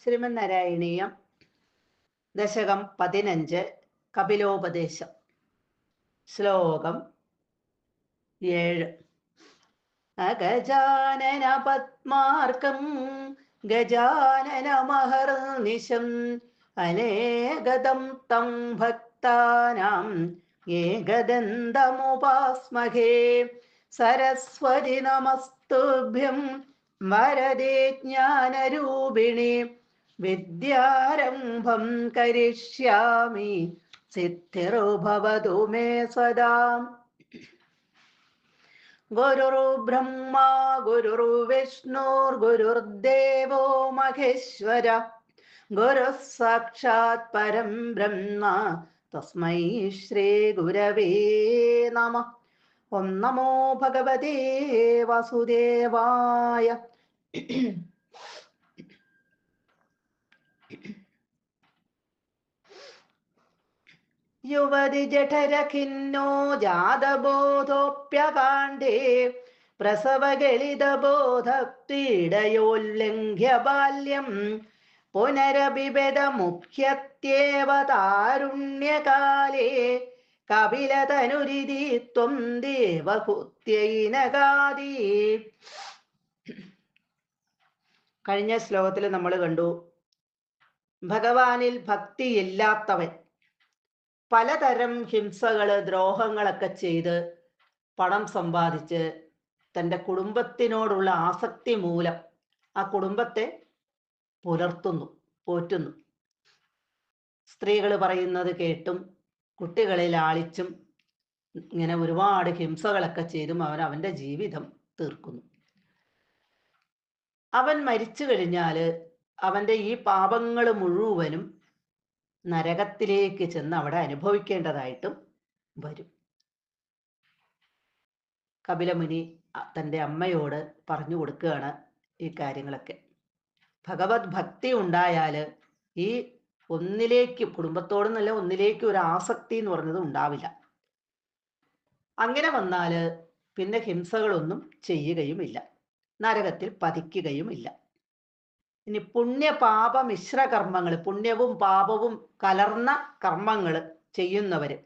ശ്രീമന്നാരായണീയം ദശകം 15 കപിലോപദേശം ശ്ലോകം 7. അഗജാനന പത്മാർക്കം ഗജാനനമഹർനിശം അനേകദം തം ഭക്താനാം ഏകദന്തമുപാസ്മഹേ. സരസ്വതി നമസ്തുഭ്യം വരദേ ജ്ഞാനരൂപിണി വിദ്യാരംഭം കരിഷ്യാമി സിദ്ധിർഭവതു മേ സദാ. ഗുരുർബ്രഹ്മാ ഗുരുർവിഷ്ണുർഗുരുർദേവോ മഹേശ്വര ഗുരുഃ സാക്ഷാത് പരം ബ്രഹ്മ തസ്മൈ ശ്രീ ഗുരവേ നമഃ. ഓം നമോ ഭഗവതേ വാസുദേവായ. യുവതി ജഠരഖിന്നോ ജാതബോധോപ്യകാണ്ഡേ പ്രസവഗളിതബോധക്രീഡയോല്ലംഘ്യ ബാല്യം പുനരഭിഭേദമുഖ്യത്യേവ താരുണ്യകാലേ കപിലതനുരിതി ത്വം ദേവഹുത്യൈനഗാദി. കഴിഞ്ഞ ശ്ലോകത്തിൽ നമ്മൾ കണ്ടു, ഭഗവാനിൽ ഭക്തിയില്ലാത്തവൻ പലതരം ഹിംസകള് ദ്രോഹങ്ങളൊക്കെ ചെയ്ത് പണം സമ്പാദിച്ച് തൻ്റെ കുടുംബത്തിനോടുള്ള ആസക്തി മൂലം ആ കുടുംബത്തെ പുലർത്തുന്നു, പോറ്റുന്നു. സ്ത്രീകൾ പറയുന്നത് കേട്ടും കുട്ടികളെ ലാളിച്ചും ഇങ്ങനെ ഒരുപാട് ഹിംസകളൊക്കെ ചെയ്തും അവൻ്റെ ജീവിതം തീർക്കുന്നു. അവൻ മരിച്ചു കഴിഞ്ഞാൽ അവൻ്റെ ഈ പാപങ്ങൾ മുഴുവനും നരകത്തിലേക്ക് ചെന്ന് അവിടെ അനുഭവിക്കേണ്ടതായിട്ടും വരും. കപിലമുനി തൻ്റെ അമ്മയോട് പറഞ്ഞു കൊടുക്കുകയാണ് ഈ കാര്യങ്ങളൊക്കെ. ഭഗവത് ഭക്തി ഉണ്ടായാൽ ഈ ഒന്നിലേക്ക്, കുടുംബത്തോടെന്നല്ല, ഒന്നിലേക്ക് ഒരു ആസക്തി എന്ന് പറഞ്ഞത് ഉണ്ടാവില്ല. അങ്ങനെ വന്നാൽ പിന്നെ ഹിംസകളൊന്നും ചെയ്യുകയുമില്ല, നരകത്തിൽ പതിക്കുകയുമില്ല. ഇനി പുണ്യപാപ മിശ്ര കർമ്മങ്ങൾ, പുണ്യവും പാപവും കലർന്ന കർമ്മങ്ങൾ ചെയ്യുന്നവര്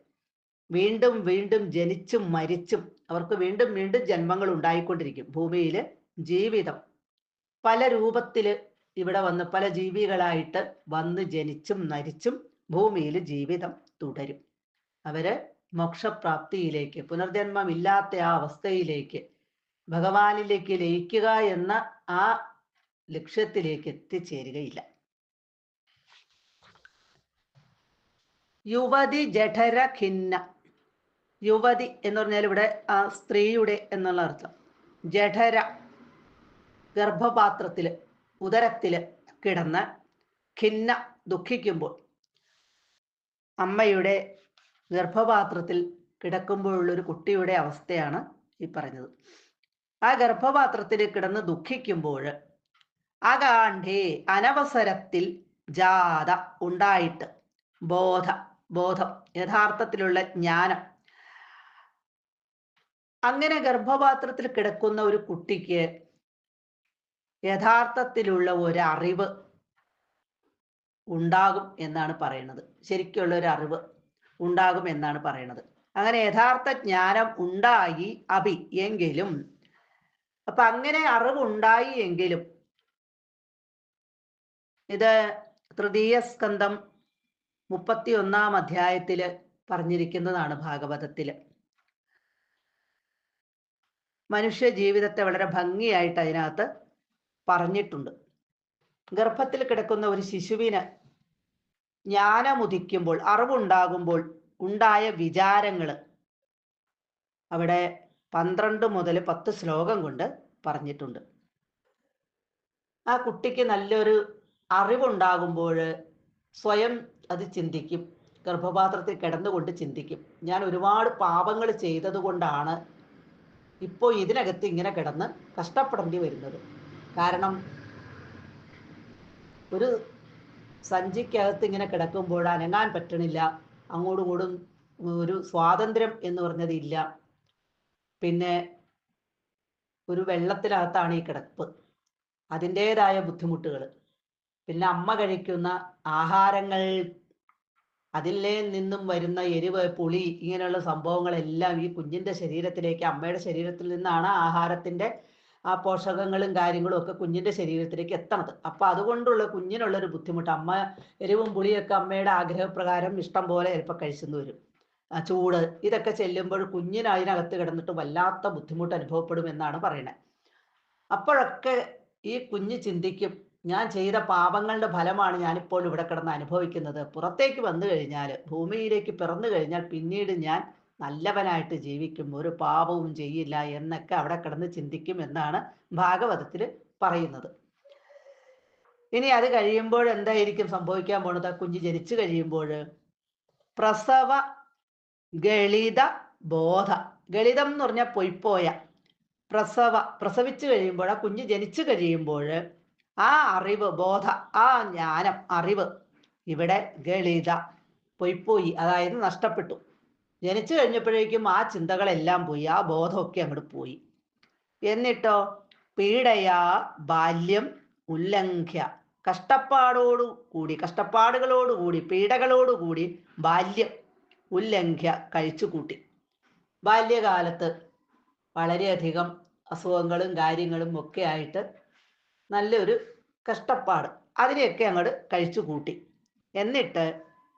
വീണ്ടും വീണ്ടും ജനിച്ചും മരിച്ചും അവർക്ക് വീണ്ടും വീണ്ടും ജന്മങ്ങൾ ഉണ്ടായിക്കൊണ്ടിരിക്കും. ഭൂമിയിൽ ജീവിതം പല രൂപത്തിൽ ഇവിടെ വന്ന് പല ജീവികളായിട്ട് വന്ന് ജനിച്ചും മരിച്ചും ഭൂമിയിൽ ജീവിതം തുടരും. അവര് മോക്ഷപ്രാപ്തിയിലേക്ക്, പുനർജന്മമില്ലാത്ത ആ അവസ്ഥയിലേക്ക്, ഭഗവാനിലേക്ക് ലയിക്കുക എന്ന ആ ലക്ഷ്യത്തിലേക്ക് എത്തിച്ചേരുകയില്ല. യുവതി ജഠര ഖിന്ന. യുവതി എന്ന് പറഞ്ഞാൽ ഇവിടെ ആ സ്ത്രീയുടെ എന്നുള്ള അർത്ഥം. ജഠര ഗർഭപാത്രത്തില്, ഉദരത്തില് കിടന്ന് ഖിന്ന ദുഃഖിക്കുമ്പോൾ, അമ്മയുടെ ഗർഭപാത്രത്തിൽ കിടക്കുമ്പോഴുള്ളൊരു കുട്ടിയുടെ അവസ്ഥയാണ് ഈ പറഞ്ഞത്. ആ ഗർഭപാത്രത്തിൽ കിടന്ന് ദുഃഖിക്കുമ്പോൾ അകാണ്ഡേ അനവസരത്തിൽ ജാത ഉണ്ടായിട്ട് ബോധം യഥാർത്ഥത്തിലുള്ള ജ്ഞാനം. അങ്ങനെ ഗർഭപാത്രത്തിൽ കിടക്കുന്ന ഒരു കുട്ടിക്ക് യഥാർത്ഥത്തിലുള്ള ഒരു അറിവ് ഉണ്ടാകും എന്നാണ് പറയുന്നത്. ശരിക്കുള്ള ഒരു അറിവ് ഉണ്ടാകും എന്നാണ് പറയുന്നത്. അങ്ങനെ യഥാർത്ഥ ജ്ഞാനം ഉണ്ടായി എങ്കിലും, അപ്പൊ അങ്ങനെ അറിവുണ്ടായി എങ്കിലും, ഇത് തൃതീയ സ്കന്ധം 31-ാം അധ്യായത്തില് പറഞ്ഞിരിക്കുന്നതാണ്. ഭാഗവതത്തില് മനുഷ്യ ജീവിതത്തെ വളരെ ഭംഗിയായിട്ട് അതിനകത്ത് പറഞ്ഞിട്ടുണ്ട്. ഗർഭത്തിൽ കിടക്കുന്ന ഒരു ശിശുവിന് ജ്ഞാനമുദിക്കുമ്പോൾ, അറിവുണ്ടാകുമ്പോൾ ഉണ്ടായ വിചാരങ്ങൾ അവിടെ 12 മുതൽ 10 ശ്ലോകം കൊണ്ട് പറഞ്ഞിട്ടുണ്ട്. ആ കുട്ടിക്ക് നല്ലൊരു അറിവുണ്ടാകുമ്പോൾ സ്വയം അത് ചിന്തിക്കും. ഗർഭപാത്രത്തിൽ കിടന്നുകൊണ്ട് ചിന്തിക്കും, ഞാൻ ഒരുപാട് പാപങ്ങൾ ചെയ്തത് കൊണ്ടാണ് ഇപ്പോൾ ഇതിനകത്ത് ഇങ്ങനെ കിടന്ന് കഷ്ടപ്പെടേണ്ടി വരുന്നത്. കാരണം ഒരു സഞ്ചിക്കകത്ത് ഇങ്ങനെ കിടക്കുമ്പോൾ അനങ്ങാൻ പറ്റണില്ല, അങ്ങോട്ടും ഇങ്ങോട്ടും ഒരു സ്വാതന്ത്ര്യം എന്ന് പറഞ്ഞത് ഇല്ല. പിന്നെ ഒരു വെള്ളത്തിനകത്താണ് ഈ കിടപ്പ്, അതിൻ്റെതായ ബുദ്ധിമുട്ടുകൾ. പിന്നെ അമ്മ കഴിക്കുന്ന ആഹാരങ്ങൾ, അതിലെ നിന്നും വരുന്ന എരിവ്, പുളി, ഇങ്ങനെയുള്ള സംഭവങ്ങളെല്ലാം ഈ കുഞ്ഞിന്റെ ശരീരത്തിലേക്ക്, അമ്മയുടെ ശരീരത്തിൽ നിന്നാണ് ആഹാരത്തിന്റെ ആ പോഷകങ്ങളും കാര്യങ്ങളും ഒക്കെ കുഞ്ഞിന്റെ ശരീരത്തിലേക്ക് എത്തണത്. അപ്പൊ അതുകൊണ്ടുള്ള കുഞ്ഞിനുള്ളൊരു ബുദ്ധിമുട്ട്, അമ്മ എരിവും പുളിയൊക്കെ അമ്മയുടെ ആഗ്രഹപ്രകാരം ഇഷ്ടം പോലെ ചിലപ്പോൾ കഴിച്ചെന്ന് വരും. ചൂട്, ഇതൊക്കെ ചെല്ലുമ്പോൾ കുഞ്ഞിന് അതിനകത്ത് കിടന്നിട്ട് വല്ലാത്ത ബുദ്ധിമുട്ട് അനുഭവപ്പെടും എന്നാണ് പറയുന്നത്. അപ്പോഴൊക്കെ ഈ കുഞ്ഞ് ചിന്തിക്കും, ഞാൻ ചെയ്ത പാപങ്ങളുടെ ഫലമാണ് ഞാനിപ്പോൾ ഇവിടെ കിടന്ന് അനുഭവിക്കുന്നത്. പുറത്തേക്ക് വന്നു കഴിഞ്ഞാൽ, ഭൂമിയിലേക്ക് പിറന്നു കഴിഞ്ഞാൽ പിന്നീട് ഞാൻ നല്ലവനായിട്ട് ജീവിക്കും, ഒരു പാപവും ചെയ്യില്ല എന്നൊക്കെ അവിടെ കിടന്ന് ചിന്തിക്കും എന്നാണ് ഭാഗവതത്തിൽ പറയുന്നത്. ഇനി അത് കഴിയുമ്പോൾ എന്തായിരിക്കും സംഭവിക്കാൻ പോണത്? കുഞ്ഞ് ജനിച്ചു കഴിയുമ്പോൾ പ്രസവ ഗളിത ബോധ, ഗളിതം എന്ന് പറഞ്ഞാൽ പൊയ്പോയ, പ്രസവിച്ചു കഴിയുമ്പോൾ, ആ കുഞ്ഞ് ജനിച്ചു കഴിയുമ്പോൾ ആ അറിവ്, ബോധ, ആ ജ്ഞാനം, അറിവ് ഇവിടെ ഗളിത, പൊയ്പോയി, അതായത് നഷ്ടപ്പെട്ടു. ജനിച്ചു കഴിഞ്ഞപ്പോഴേക്കും ആ ചിന്തകളെല്ലാം പോയി, ആ ബോധമൊക്കെ അങ്ങോട്ട് പോയി. എന്നിട്ടോ പീഡയാ ബാല്യം ഉല്ലംഘ്യ, കഷ്ടപ്പാടുകളോടുകൂടി, പീഡകളോടുകൂടി ബാല്യം ഉല്ലംഘ്യ, കഴിച്ചുകൂട്ടി. ബാല്യകാലത്ത് വളരെയധികം അസുഖങ്ങളും കാര്യങ്ങളും ഒക്കെ ആയിട്ട് നല്ലൊരു കഷ്ടപ്പാട്, അതിനെയൊക്കെ അങ്ങോട്ട് കഴിച്ചു കൂട്ടി. എന്നിട്ട്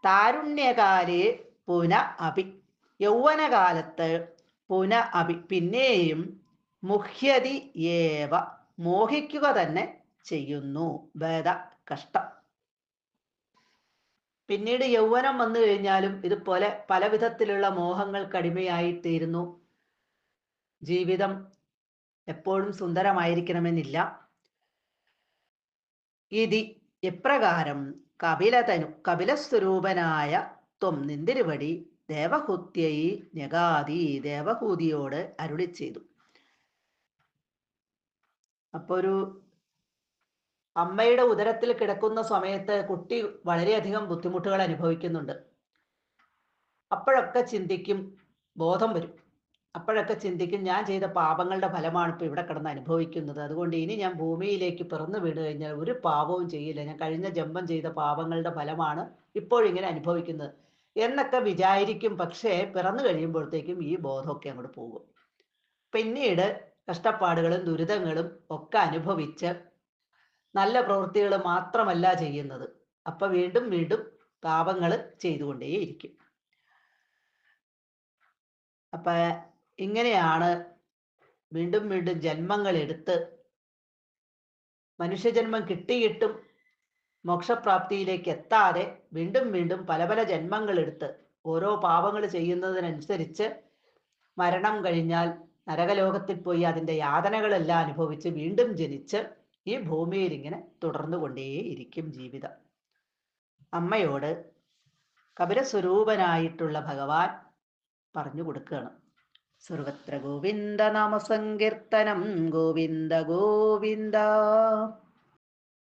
താരുണ്യകാലേ പുന അഭി, യൗവനകാലത്ത് പുന അഭി, പിന്നെയും മുഹ്യതി ഏവ, മോഹിക്കുക തന്നെ ചെയ്യുന്നു. വേദ കഷ്ടം. പിന്നീട് യൗവനം വന്നു കഴിഞ്ഞാലും ഇതുപോലെ പല വിധത്തിലുള്ള മോഹങ്ങൾക്കടിമയായിത്തീരുന്നു. ജീവിതം എപ്പോഴും സുന്ദരമായിരിക്കണമെന്നില്ല. ഇതി എപ്രകാരം കപിലസ്വരൂപനായ ത്വം നിന്തിരുവടി ദേവഹൂത്യൈ ഞഗാതി, ദേവഹൂതിയോട് അരുളി ചെയ്തു. അപ്പൊ ഒരു അമ്മയുടെ ഉദരത്തിൽ കിടക്കുന്ന സമയത്ത് കുട്ടി വളരെയധികം ബുദ്ധിമുട്ടുകൾ അനുഭവിക്കുന്നുണ്ട്. അപ്പോഴൊക്കെ ചിന്തിക്കും, ബോധം വരും, അപ്പോഴൊക്കെ ചിന്തിക്കും, ഞാൻ ചെയ്ത പാപങ്ങളുടെ ഫലമാണ് ഇപ്പോൾ ഇവിടെ കിടന്ന് അനുഭവിക്കുന്നത്. അതുകൊണ്ട് ഇനി ഞാൻ ഭൂമിയിലേക്ക് പിറന്നു വീണ് കഴിഞ്ഞാൽ ഒരു പാപവും ചെയ്യില്ല, ഞാൻ കഴിഞ്ഞ ജന്മം ചെയ്ത പാപങ്ങളുടെ ഫലമാണ് ഇപ്പോഴിങ്ങനെ അനുഭവിക്കുന്നത് എന്നൊക്കെ വിചാരിക്കും. പക്ഷേ പിറന്നു കഴിയുമ്പോഴത്തേക്കും ഈ ബോധമൊക്കെ അങ്ങോട്ട് പോകും. പിന്നീട് കഷ്ടപ്പാടുകളും ദുരിതങ്ങളും ഒക്കെ അനുഭവിച്ച് നല്ല പ്രവൃത്തികൾ മാത്രമല്ല ചെയ്യുന്നത്, അപ്പൊ വീണ്ടും വീണ്ടും പാപങ്ങൾ ചെയ്തുകൊണ്ടേയിരിക്കും. അപ്പൊ ഇങ്ങനെയാണ് വീണ്ടും വീണ്ടും ജന്മങ്ങൾ എടുത്ത്, മനുഷ്യജന്മം കിട്ടിയിട്ടും മോക്ഷപ്രാപ്തിയിലേക്ക് എത്താതെ വീണ്ടും വീണ്ടും പല പല ജന്മങ്ങൾ എടുത്ത് ഓരോ പാപങ്ങൾ ചെയ്യുന്നതിനനുസരിച്ച് മരണം കഴിഞ്ഞാൽ നരകലോകത്തിൽ പോയി അതിൻ്റെ യാതനകളെല്ലാം അനുഭവിച്ച് വീണ്ടും ജനിച്ച് ഈ ഭൂമിയിൽ ഇങ്ങനെ തുടർന്നുകൊണ്ടേയിരിക്കും ജീവിതം. അമ്മയോട് കപിലസ്വരൂപനായിട്ടുള്ള ഭഗവാൻ പറഞ്ഞു കൊടുക്കുകയാണ്. സർവത്ര ഗോവിന്ദ നാമസങ്കീർത്തനം, ഗോവിന്ദ ഗോവിന്ദ.